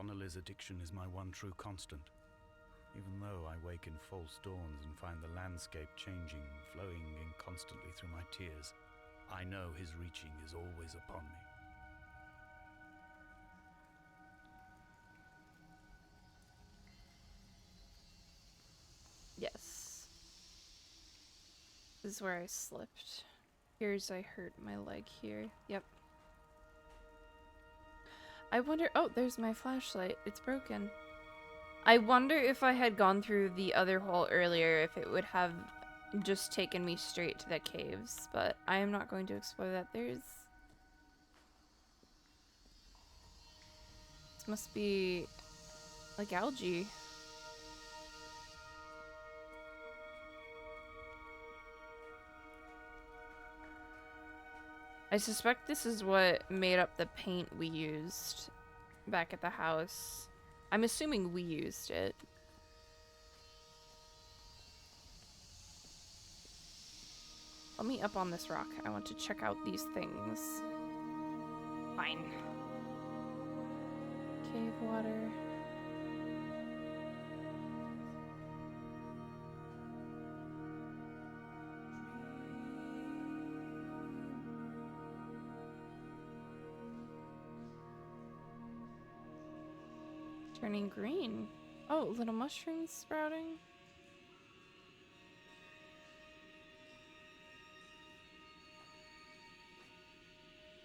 Donnelly's addiction is my one true constant. Even though I wake in false dawns and find the landscape changing, flowing in constantly through my tears, I know his reaching is always upon me. Yes. This is where I slipped. Here's I hurt my leg here. Yep. I wonder... Oh, there's my flashlight. It's broken. I wonder if I had gone through the other hole earlier, if it would have just taken me straight to the caves. But I am not going to explore that. There's... This must be... like algae. I suspect this is what made up the paint we used back at the house. I'm assuming we used it. Let me up on this rock. I want to check out these things. Fine. Cave water. Turning green. Oh, little mushrooms sprouting.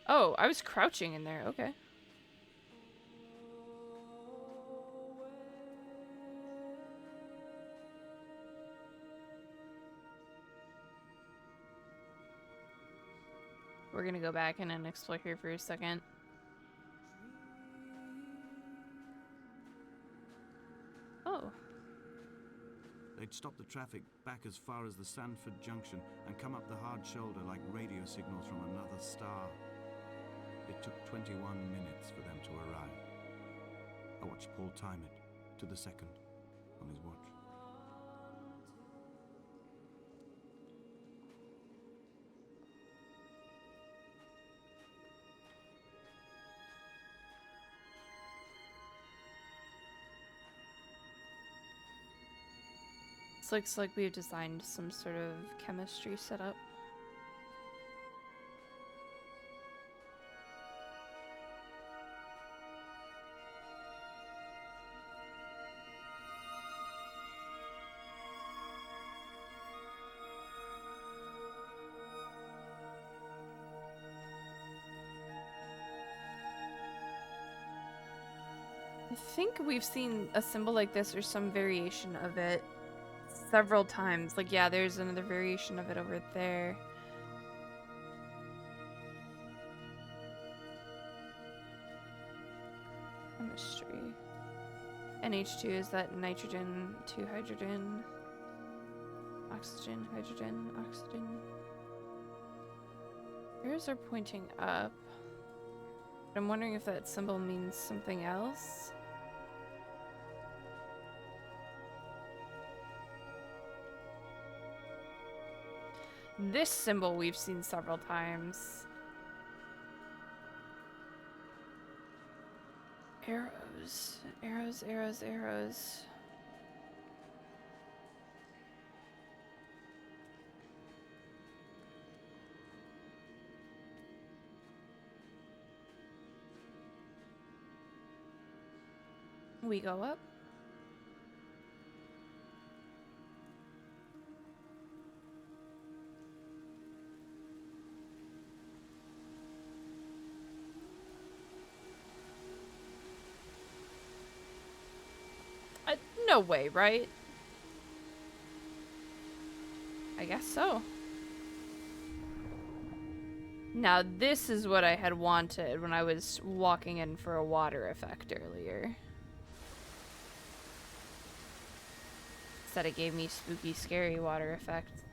Oh, I was crouching in there. Okay. We're gonna go back in and explore here for a second. Oh. They'd stop the traffic back as far as the Sanford Junction and come up the hard shoulder like radio signals from another star. It took 21 minutes for them to arrive. I watched Paul time it to the second on his watch. This looks like we've designed some sort of chemistry setup. I think we've seen a symbol like this or some variation of it several times. Like, yeah, there's another variation of it over there. Chemistry. NH2 is that nitrogen, 2 hydrogen, oxygen, hydrogen, oxygen. Arrows are pointing up. I'm wondering if that symbol means something else. This symbol we've seen several times. Arrows. Arrows, arrows, arrows. We go up. No way, right? I guess so. Now this is what I had wanted when I was walking in for a water effect earlier. Instead it gave me spooky, scary water effect.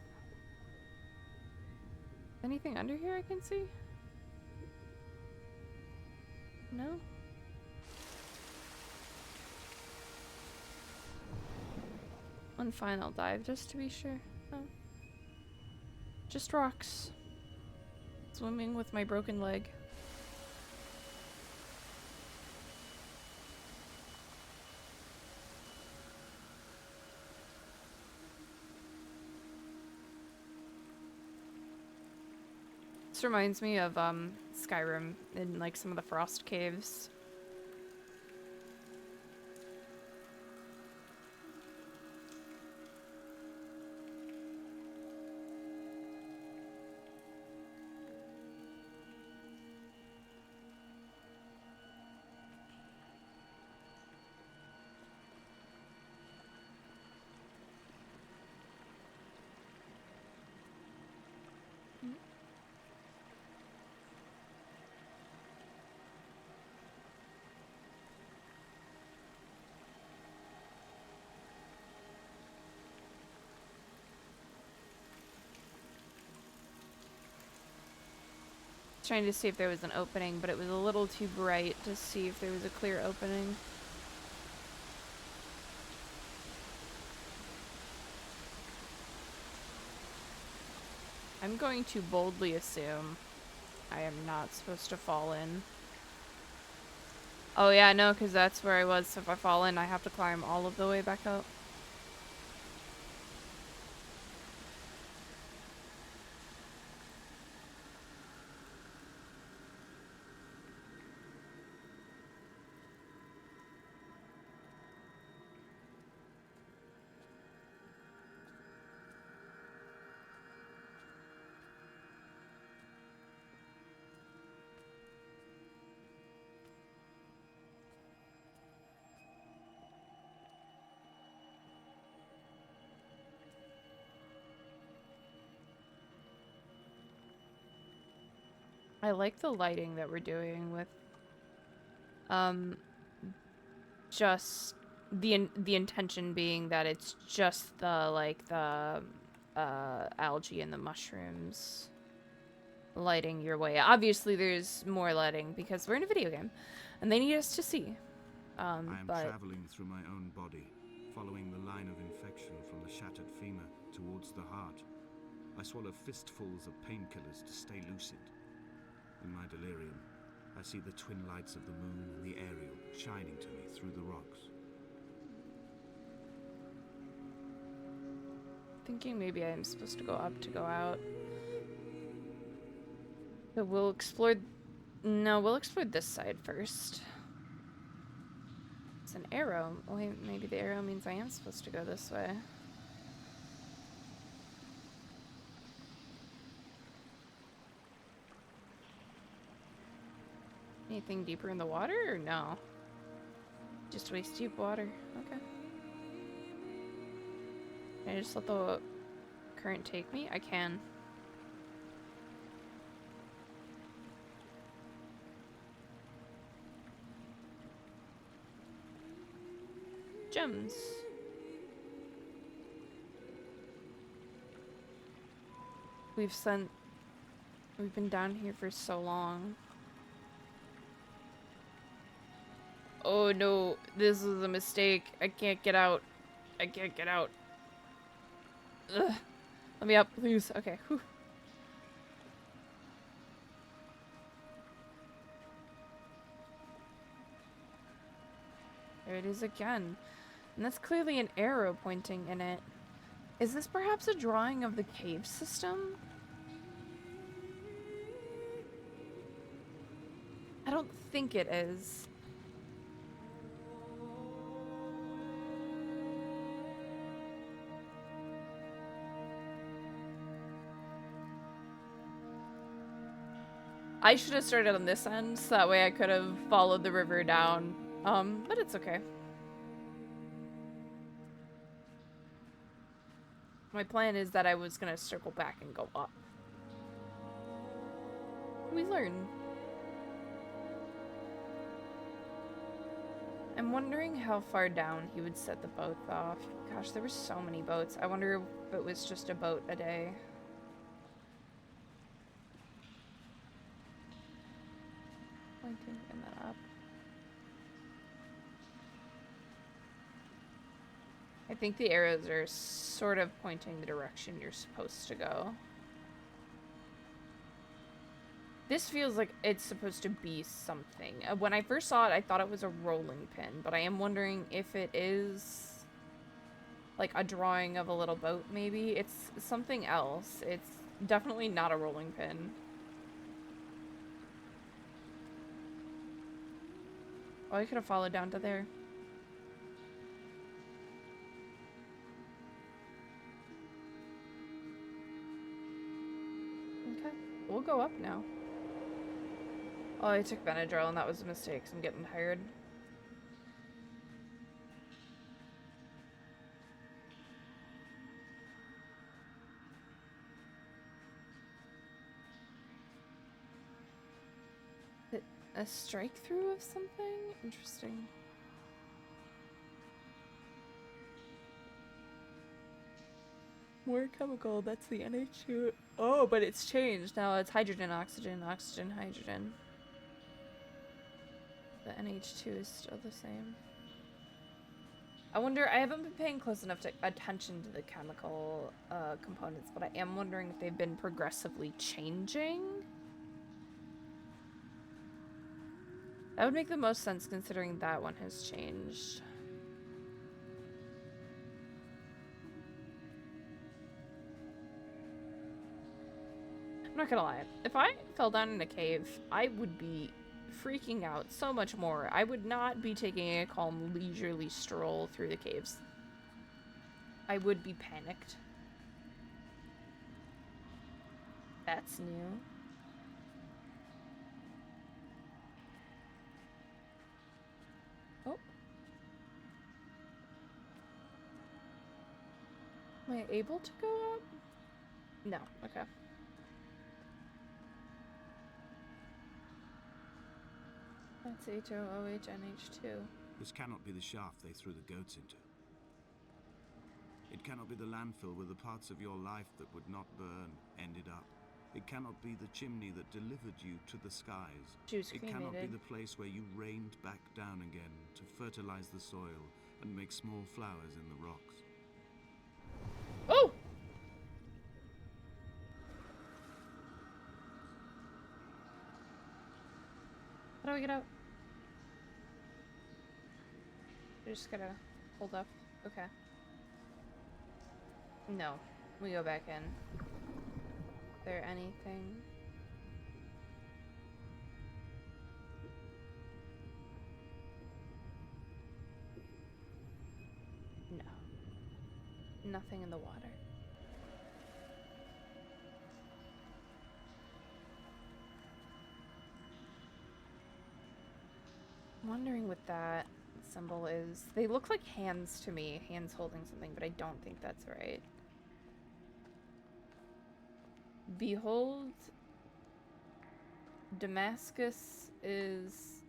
Anything under here I can see? No? One final dive just to be sure. Oh. Just rocks. Swimming with my broken leg. This reminds me of Skyrim in like some of the frost caves. Trying to see if there was an opening, but it was a little too bright to see if there was a clear opening. I'm going to boldly assume I am not supposed to fall in. Oh yeah, no, because that's where I was, so if I fall in, I have to climb all of the way back up. I like the lighting that we're doing with just the intention being that it's just the algae and the mushrooms lighting your way. Obviously there's more lighting because we're in a video game and they need us to see. I am traveling through my own body, following the line of infection from the shattered femur towards the heart. I swallow fistfuls of painkillers to stay lucid. In my delirium, I see the twin lights of the moon and the Ariel shining to me through the rocks. Thinking maybe I'm supposed to go up to go out. But we'll explore... No, we'll explore this side first. It's an arrow. Wait, maybe the arrow means I am supposed to go this way. Anything deeper in the water or no? Just waist deep water. Okay. Can I just let the current take me? I can. Gems. We've been down here for so long. Oh no, this is a mistake. I can't get out. I can't get out. Ugh. Let me up, please. Okay. Whew. There it is again. And that's clearly an arrow pointing in it. Is this perhaps a drawing of the cave system? I don't think it is. I should have started on this end, so that way I could have followed the river down. But it's okay. My plan is that I was gonna circle back and go up. We learn. I'm wondering how far down he would set the boat off. Gosh, there were so many boats. I wonder if it was just a boat a day. Pointing and then up. I think the arrows are sort of pointing the direction you're supposed to go. This feels like it's supposed to be something. When I first saw it, I thought it was a rolling pin, but I am wondering if it is like a drawing of a little boat, maybe. It's something else. It's definitely not a rolling pin. Oh, I could have followed down to there. Okay, we'll go up now. Oh, I took Benadryl and that was a mistake, so I'm getting tired. A strike through of something? Interesting. More chemical, that's the NH2. Oh, but it's changed. Now it's hydrogen, oxygen, oxygen, hydrogen. The NH2 is still the same. I wonder, I haven't been paying close enough attention to the chemical components, but I am wondering if they've been progressively changing. That would make the most sense considering that one has changed. I'm not gonna lie. If I fell down in a cave, I would be freaking out so much more. I would not be taking a calm, leisurely stroll through the caves. I would be panicked. That's new. Oh. Am I able to go up? No. Okay. That's H-O-O-H-N-H-2. This cannot be the shaft they threw the goats into. It cannot be the landfill where the parts of your life that would not burn ended up. It cannot be the chimney that delivered you to the skies. It cannot be the place where you rained back down again to fertilize the soil and make small flowers in the rocks. Oh! How do we get out? I just gotta hold up. Okay. No. We go back in. Is there anything? No. Nothing in the water. I'm wondering what that symbol is. They look like hands to me. Hands holding something, but I don't think that's right. Behold, Damascus is...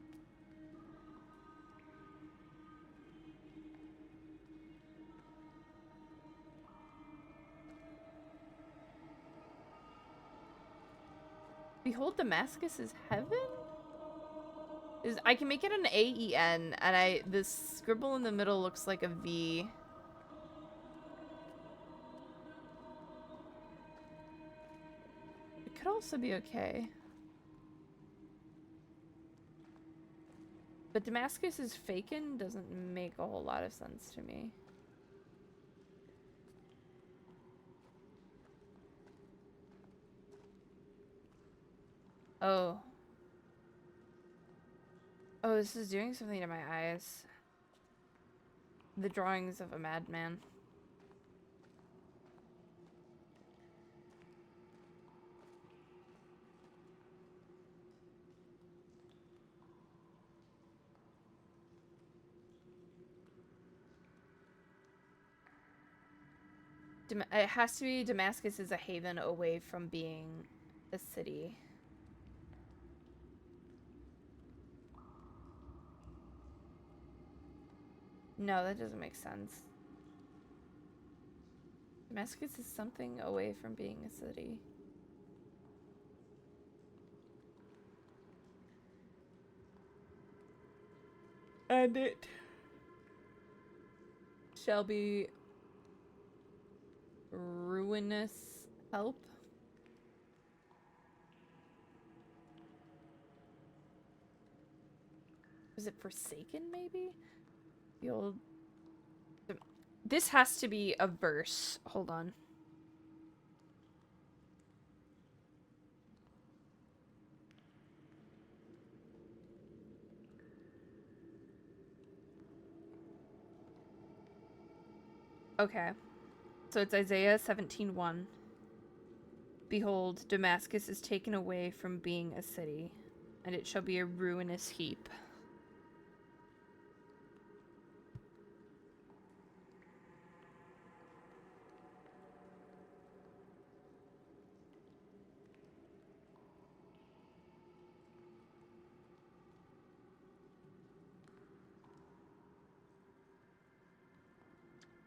Behold, Damascus is heaven? I can make it an A-E-N, and this scribble in the middle looks like a V. It could also be okay. But Damascus is fakin' doesn't make a whole lot of sense to me. Oh. Oh, this is doing something to my eyes. The drawings of a madman. It has to be Damascus is a haven away from being a city. No, that doesn't make sense. Damascus is something away from being a city. And it shall be ruinous help. Was it Forsaken, maybe? The old... This has to be a verse. Hold on. Okay. So it's Isaiah 17:1. Behold, Damascus is taken away from being a city, and it shall be a ruinous heap.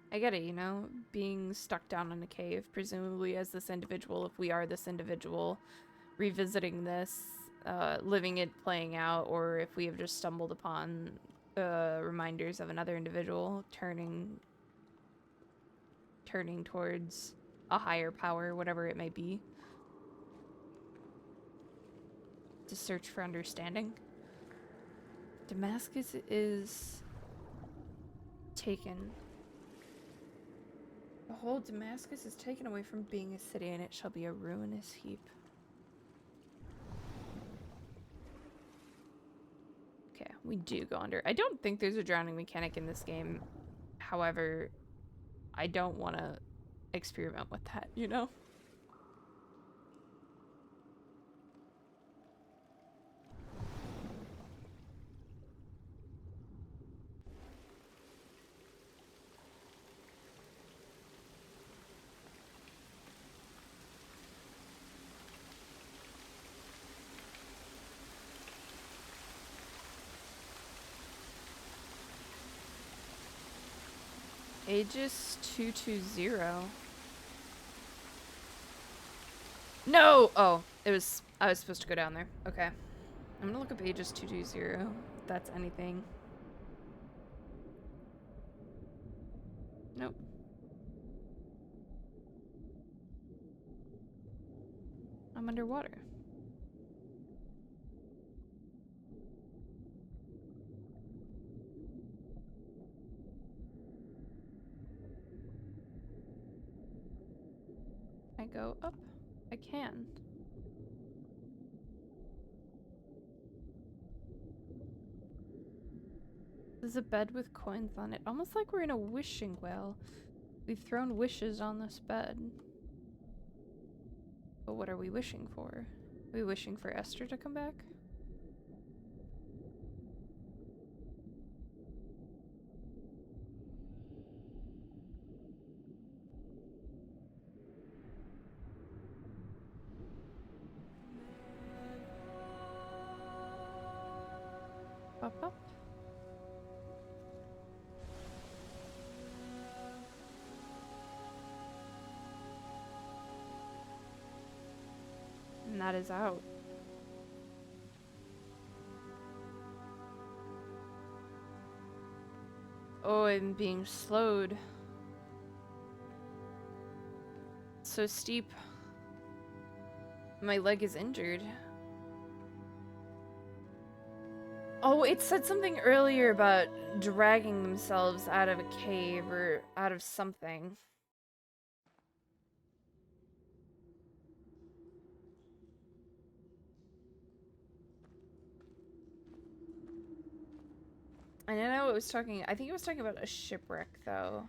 I get it, you know, being stuck down in a cave, presumably as this individual, if we are this individual, revisiting this, living it playing out, or if we have just stumbled upon reminders of another individual turning towards a higher power, whatever it may be, to search for understanding. Damascus is taken. Behold, Damascus is taken away from being a city, and it shall be a ruinous heap. Okay, we do go under. I don't think there's a drowning mechanic in this game. However, I don't want to experiment with that, you know? Aegis 220. No! Oh, I was supposed to go down there. Okay. I'm gonna look up Aegis 220, if that's anything. Nope. I'm underwater. I go up? I can. There's a bed with coins on it. Almost like we're in a wishing well. We've thrown wishes on this bed. But what are we wishing for? Are we wishing for Esther to come back? Up, up. And that is out. Oh, I'm being slowed. It's so steep. My leg is injured. Oh, it said something earlier about dragging themselves out of a cave or out of something. I know it was talking, I think it was talking about a shipwreck, though.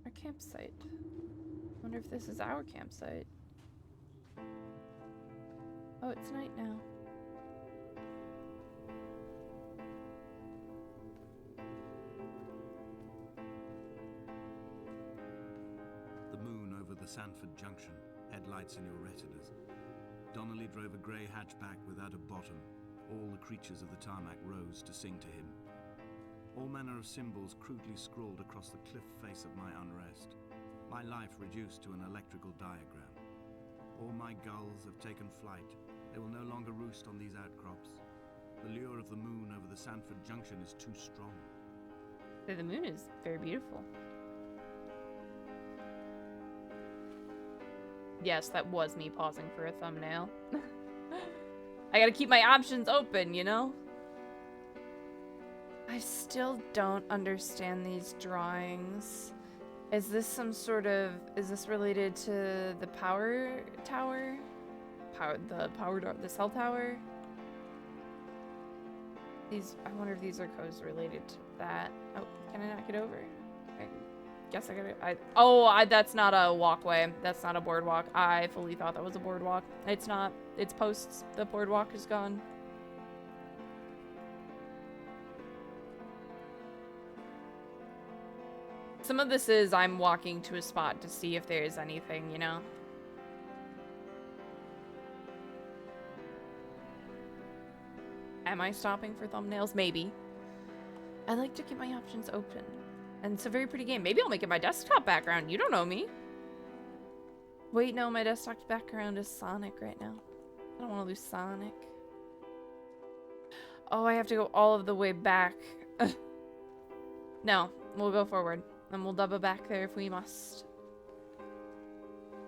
Our campsite. Wonder if this is our campsite. Oh, it's night now. The moon over the Sanford Junction, headlights in your retinas. Donnelly drove a grey hatchback without a bottom. All the creatures of the tarmac rose to sing to him. All manner of symbols crudely scrawled across the cliff face of my unrest. My life reduced to an electrical diagram. All my gulls have taken flight. They will no longer roost on these outcrops. The lure of the moon over the Sanford Junction is too strong. The moon is very beautiful. Yes, that was me pausing for a thumbnail. I gotta keep my options open, you know? I still don't understand these drawings. Is this some sort of... Is this related to the power tower? The cell tower? I wonder if these are codes related to that. Oh, can I not get over? I guess I gotta, that's not a walkway. That's not a boardwalk. I fully thought that was a boardwalk. It's not. It's posts. The boardwalk is gone. Some of this is I'm walking to a spot to see if there's anything, you know? Am I stopping for thumbnails? Maybe. I like to keep my options open. And it's a very pretty game. Maybe I'll make it my desktop background. You don't know me. Wait, no, my desktop background is Sonic right now. I don't want to lose Sonic. Oh, I have to go all of the way back. No, we'll go forward. And we'll double back there if we must.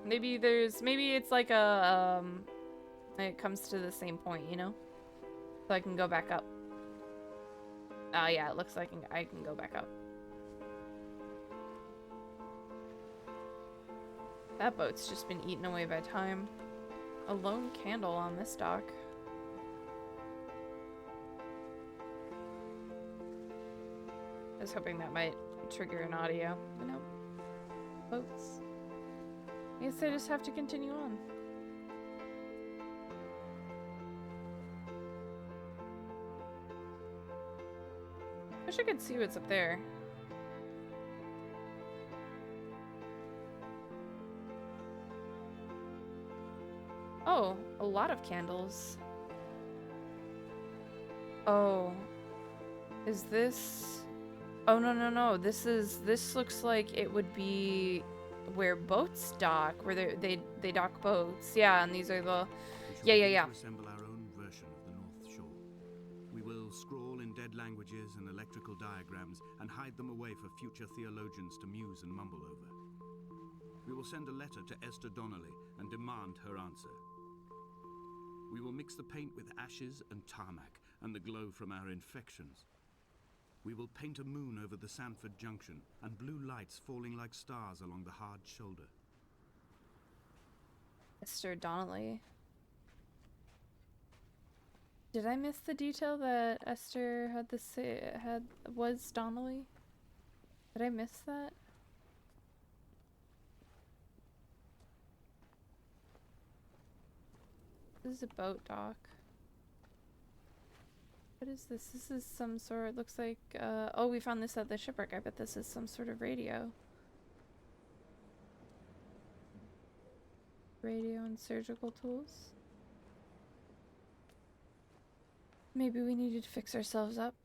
Maybe it's like a, it comes to the same point, you know? So I can go back up. Oh yeah, it looks like I can go back up. That boat's just been eaten away by time. A lone candle on this dock. I was hoping that might trigger an audio, but no. Boats. I guess I just have to continue on. Wish I could see what's up there. Oh, a lot of candles. Oh. Is this... Oh, no. This looks like it would be where boats dock, where they dock boats. Yeah, and these are the... Yeah. Assemble our own version of the North Shore. We will scrawl in dead languages and electrical diagrams and hide them away for future theologians to muse and mumble over. We will send a letter to Esther Donnelly and demand her answer. We will mix the paint with ashes and tarmac and the glow from our infections. We will paint a moon over the Sanford Junction and blue lights falling like stars along the hard shoulder. Esther Donnelly. Did I miss the detail that Esther was Donnelly? Did I miss that? This is a boat dock. What is this? This is some sort, looks like, oh, we found this at the shipwreck. I bet this is some sort of radio. Radio and surgical tools. Maybe we needed to fix ourselves up.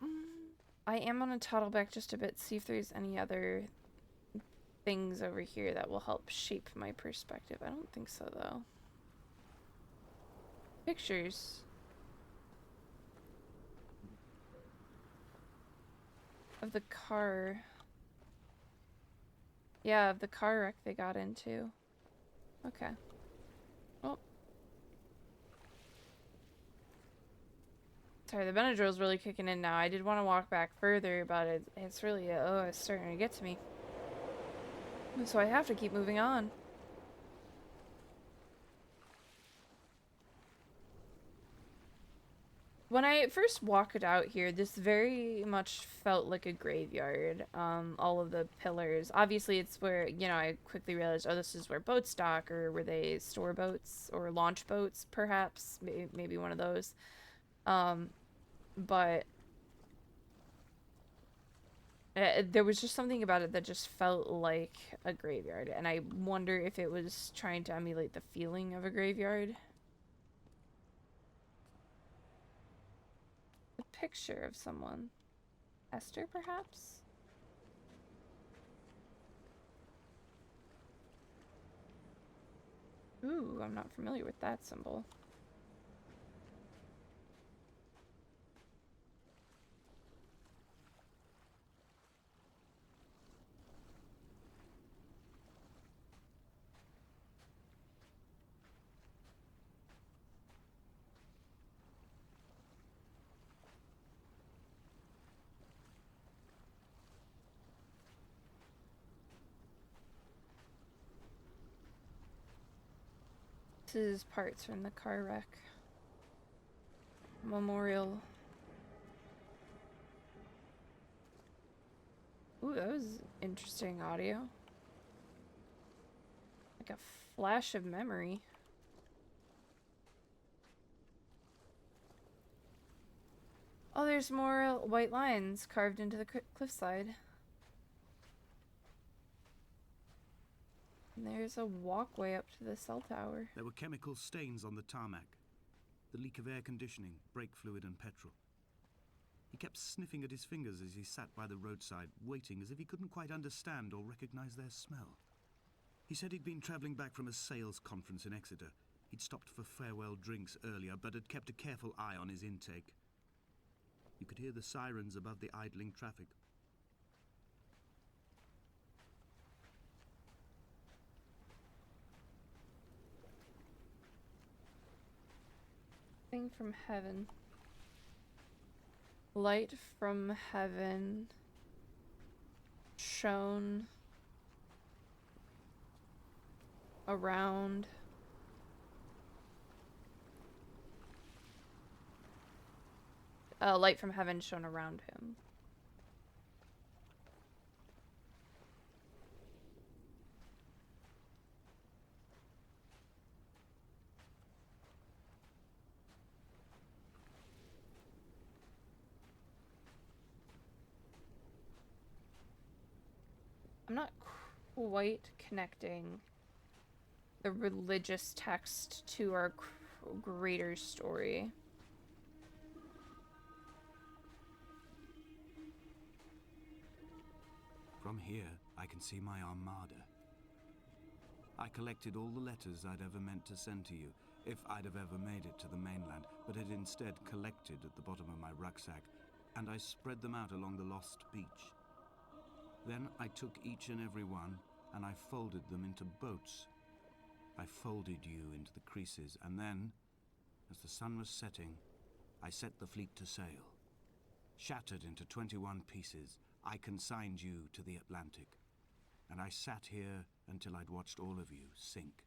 I am gonna toddle back just a bit, see if there's any other things over here that will help shape my perspective. I don't think so, though. Pictures. Of the car. Yeah, of the car wreck they got into. Okay. Oh. Sorry, the Benadryl's really kicking in now. I did want to walk back further, but it's really, it's starting to get to me. So I have to keep moving on. When I first walked out here, this very much felt like a graveyard. All of the pillars. Obviously, it's where, you know, I quickly realized, oh, this is where boats dock, or were they store boats, or launch boats, perhaps? Maybe one of those. But there was just something about it that just felt like a graveyard, and I wonder if it was trying to emulate the feeling of a graveyard. Picture of someone. Esther, perhaps? Ooh, I'm not familiar with that symbol. This is parts from the car wreck. Memorial. Ooh, that was interesting audio. Like a flash of memory. Oh, there's more white lines carved into the cliffside. And there's a walkway up to the cell tower. There were chemical stains on the tarmac. The leak of air conditioning, brake fluid and petrol. He kept sniffing at his fingers as he sat by the roadside, waiting as if he couldn't quite understand or recognize their smell. He said he'd been traveling back from a sales conference in Exeter. He'd stopped for farewell drinks earlier, but had kept a careful eye on his intake. You could hear the sirens above the idling traffic. Thing from heaven. Light from heaven shone around light from heaven shone around him. I'm not quite connecting the religious text to our greater story. From here, I can see my armada. I collected all the letters I'd ever meant to send to you, if I'd have ever made it to the mainland, but had instead collected at the bottom of my rucksack, and I spread them out along the lost beach. Then I took each and every one, and I folded them into boats. I folded you into the creases, and then, as the sun was setting, I set the fleet to sail. Shattered into 21 pieces, I consigned you to the Atlantic, and I sat here until I'd watched all of you sink.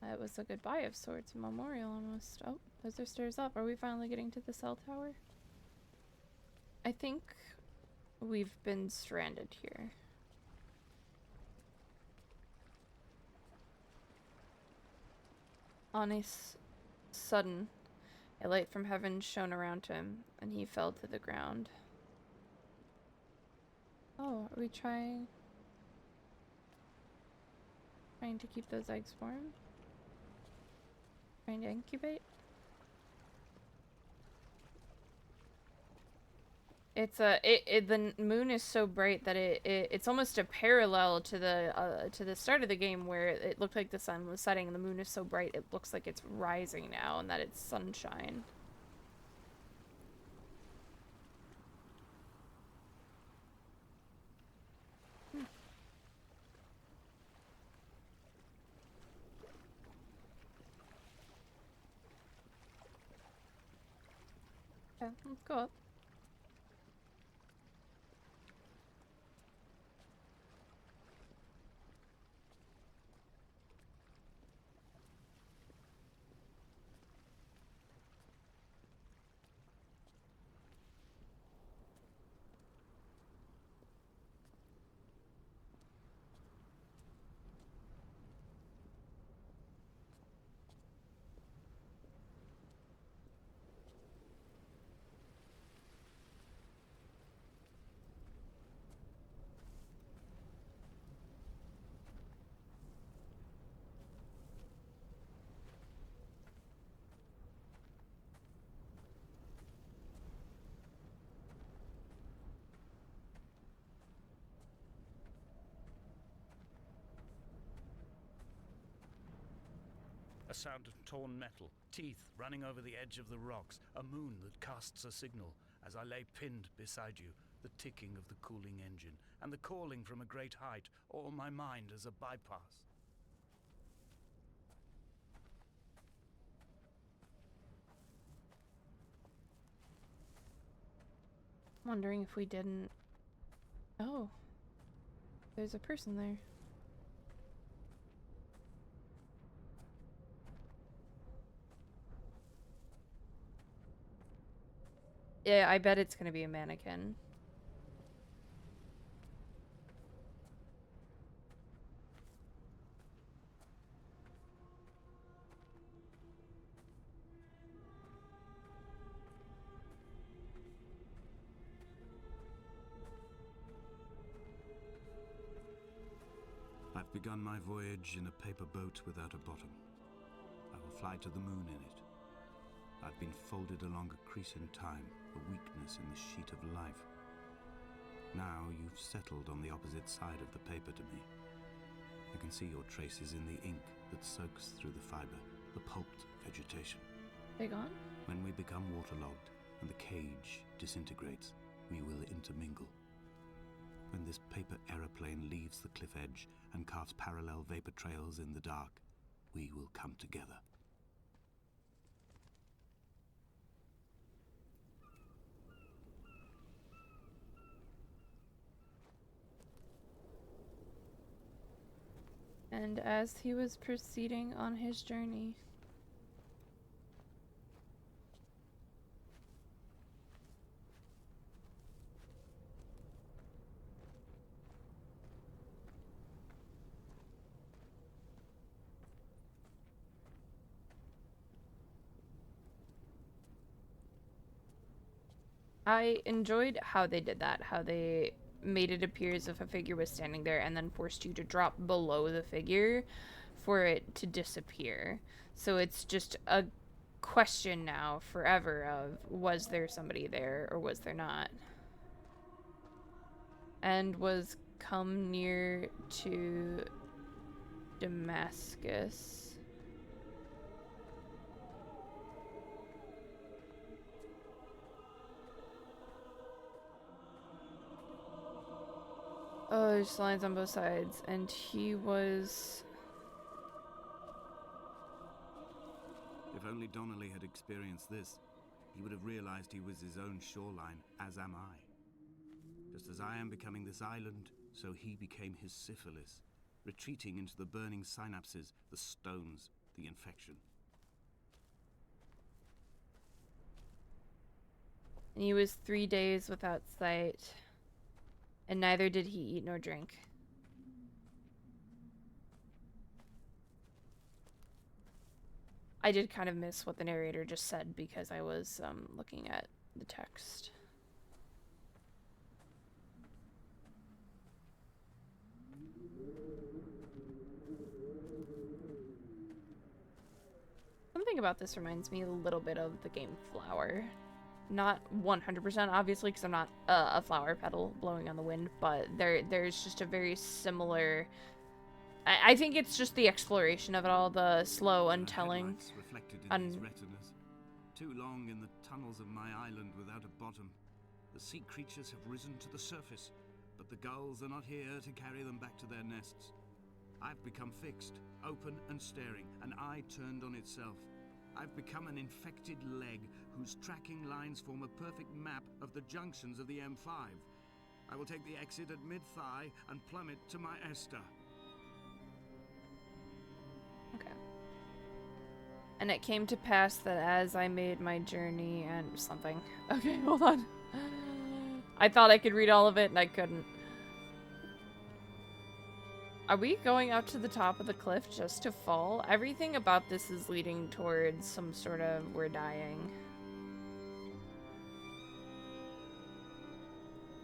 That was a goodbye of sorts, a memorial almost. Oh, those are stairs up. Are we finally getting to the cell tower? I think we've been stranded here. On a sudden, a light from heaven shone around him, and he fell to the ground. Oh, are we trying to keep those eggs warm? Trying to incubate? It's the moon is so bright that it's almost a parallel to the start of the game where it looked like the sun was setting and the moon is so bright it looks like it's rising now and that it's sunshine. Okay, let's go up. A sound of torn metal, teeth running over the edge of the rocks, a moon that casts a signal as I lay pinned beside you, the ticking of the cooling engine, and the calling from a great height, all my mind as a bypass. Wondering if we didn't... Oh. There's a person there. Yeah, I bet it's gonna be a mannequin. I've begun my voyage in a paper boat without a bottom. I will fly to the moon in it. I've been folded along a crease in time, a weakness in the sheet of life. Now you've settled on the opposite side of the paper to me. I can see your traces in the ink that soaks through the fiber, the pulped vegetation. They gone? When we become waterlogged and the cage disintegrates, we will intermingle. When this paper aeroplane leaves the cliff edge and carves parallel vapor trails in the dark, we will come together. And as he was proceeding on his journey, I enjoyed how they did that, how they made it appear as if a figure was standing there and then forced you to drop below the figure for it to disappear. So it's just a question now forever of, was there somebody there or was there not? And was come near to Damascus. Oh, there's lines on both sides, and he was... If only Donnelly had experienced this, he would have realized he was his own shoreline, as am I. Just as I am becoming this island, so he became his syphilis, retreating into the burning synapses, the stones, the infection. And he was 3 days without sight, and neither did he eat nor drink. I did kind of miss what the narrator just said because I was looking at the text. Something about this reminds me a little bit of the game Flower. Not 100% obviously, because I'm not a flower petal blowing on the wind, but there's just a very similar... I think it's just the exploration of it all, the slow untelling. Reflected in his retinas. Too long in the tunnels of my island without a bottom. The sea creatures have risen to the surface, but the gulls are not here to carry them back to their nests. I've become fixed, open and staring, an eye turned on itself. I've become an infected leg whose tracking lines form a perfect map of the junctions of the M5. I will take the exit at mid-thigh and plummet to my Esther. Okay. And it came to pass that as I made my journey and something. Okay, hold on. I thought I could read all of it and I couldn't. Are we going up to the top of the cliff just to fall? Everything about this is leading towards some sort of we're dying.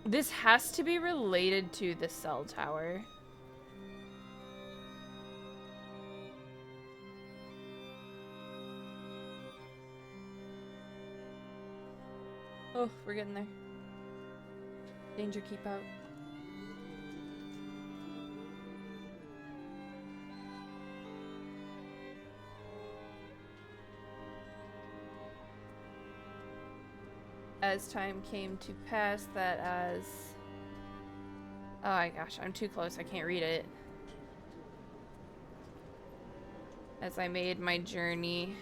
This has to be related to the cell tower. Oh, we're getting there. Danger, keep out. As time came to pass that as... Oh my gosh, I'm too close, I can't read it. As I made my journey...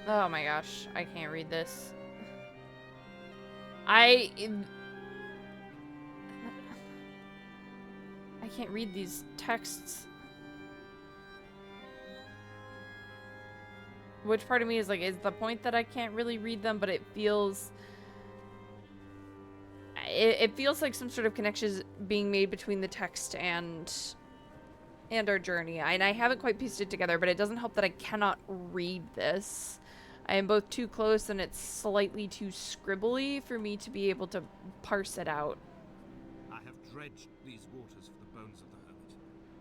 Oh my gosh, I can't read this. I can't read these texts. Which part of me is like, is the point that I can't really read them, but it feels like some sort of connection is being made between the text and our journey. And I haven't quite pieced it together, but it doesn't help that I cannot read this. I am both too close and it's slightly too scribbly for me to be able to parse it out. I have dredged these waters for the bones of the hermit,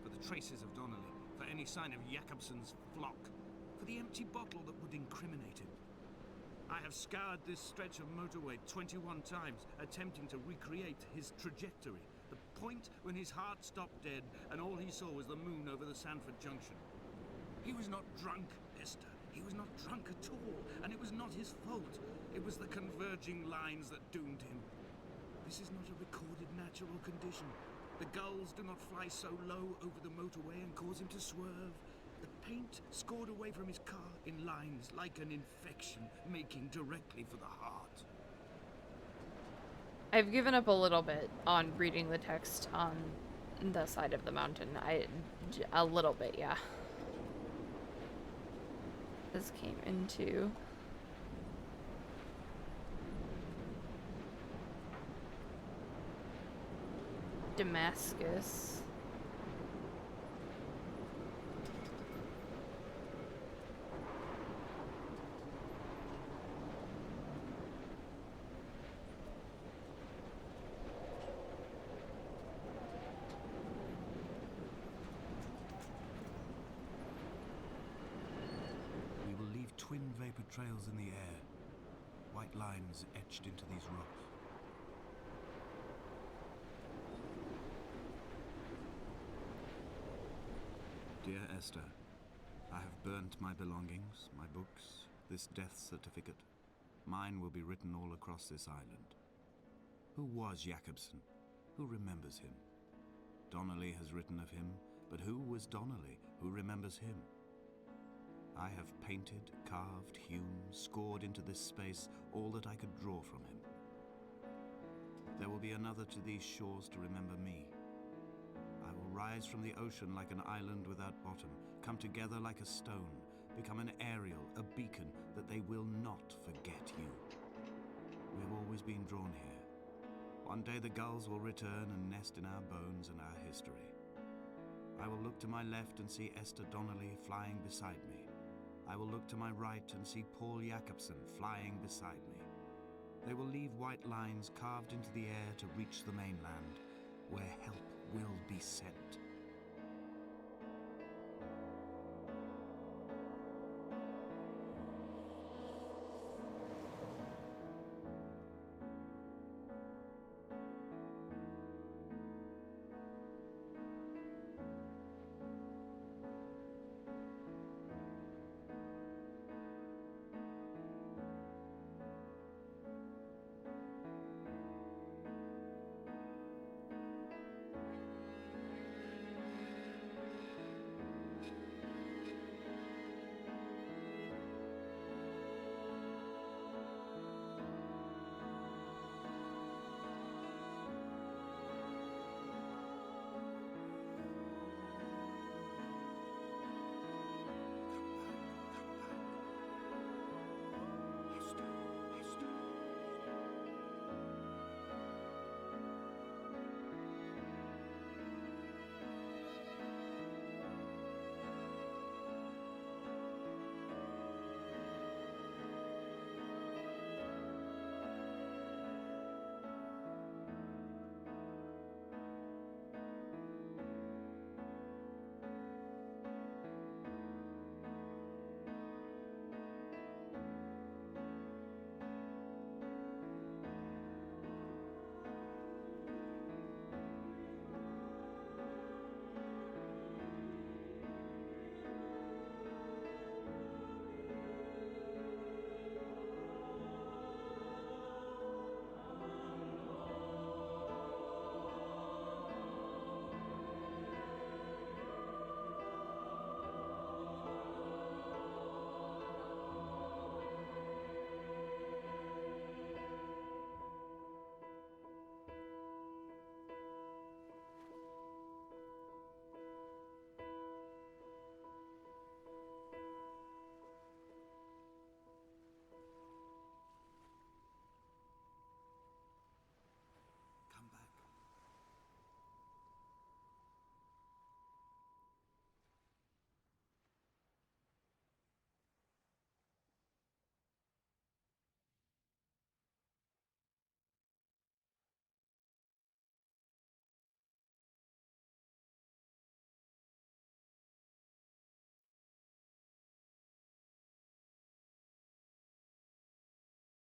for the traces of Donnelly, for any sign of Jakobsen's flock, for the empty bottle that would incriminate him. I have scoured this stretch of motorway 21 times, attempting to recreate his trajectory, the point when his heart stopped dead and all he saw was the moon over the Sanford Junction. He was not drunk, Esther. He was not drunk at all, and it was not his fault. It was the converging lines that doomed him. This is not a recorded natural condition. The gulls do not fly so low over the motorway and cause him to swerve. The paint scored away from his car in lines like an infection, making directly for the heart. I've given up a little bit on reading the text on the side of the mountain. A little bit, yeah. This came into Damascus. Twin vapor trails in the air, white lines etched into these rocks. Dear Esther, I have burnt my belongings, my books, this death certificate. Mine will be written all across this island. Who was Jakobsen? Who remembers him? Donnelly has written of him, but who was Donnelly? Who remembers him? I have painted, carved, hewn, scored into this space all that I could draw from him. There will be another to these shores to remember me. I will rise from the ocean like an island without bottom, come together like a stone, become an aerial, a beacon, that they will not forget you. We have always been drawn here. One day the gulls will return and nest in our bones and our history. I will look to my left and see Esther Donnelly flying beside me. I will look to my right and see Paul Jakobsen flying beside me. They will leave white lines carved into the air to reach the mainland, where help will be sent.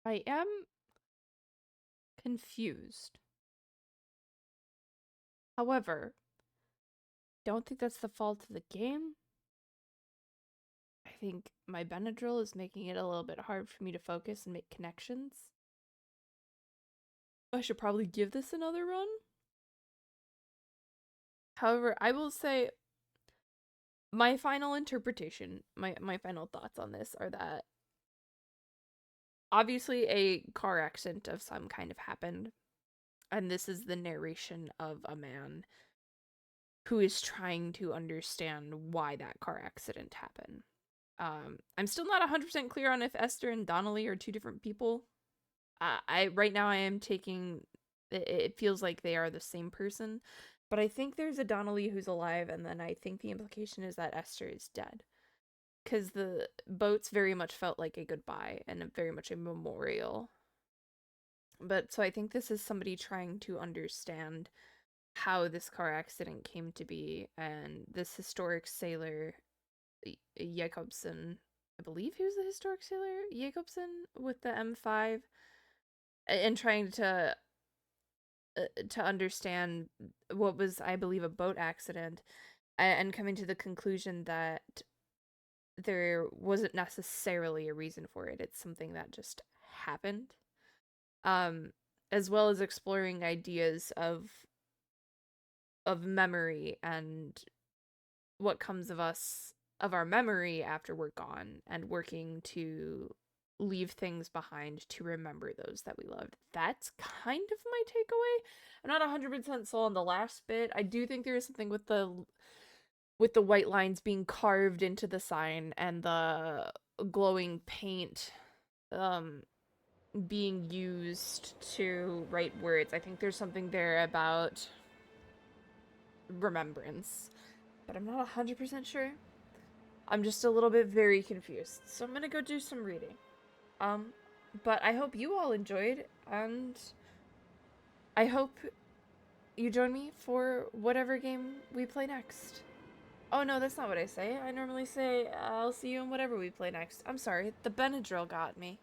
I am confused. However, don't think that's the fault of the game. I think my Benadryl is making it a little bit hard for me to focus and make connections. I should probably give this another run. However, I will say my final interpretation, my final thoughts on this are that obviously a car accident of some kind of happened, and this is the narration of a man who is trying to understand why that car accident happened. I'm still not 100% clear on if Esther and Donnelly are two different people. Right now I am taking it feels like they are the same person, but I think there's a Donnelly who's alive, and then I think the implication is that Esther is dead. Because the boats very much felt like a goodbye and very much a memorial. But so I think this is somebody trying to understand how this car accident came to be, and this historic sailor, Jacobson, I believe he was the historic sailor, Jacobson, with the M5, and trying to understand what was, I believe, a boat accident, and coming to the conclusion that there wasn't necessarily a reason for it. It's something that just happened. Um, as well as exploring ideas of memory and what comes of our memory after we're gone, and working to leave things behind to remember those that we loved. That's kind of my takeaway. I'm not 100% sold on the last bit. I do think there is something with the white lines being carved into the sign and the glowing paint being used to write words. I think there's something there about remembrance, but I'm not 100% sure. I'm just a little bit very confused. So I'm going to go do some reading. But I hope you all enjoyed, and I hope you join me for whatever game we play next. Oh no, that's not what I say. I normally say, I'll see you in whatever we play next. I'm sorry, the Benadryl got me.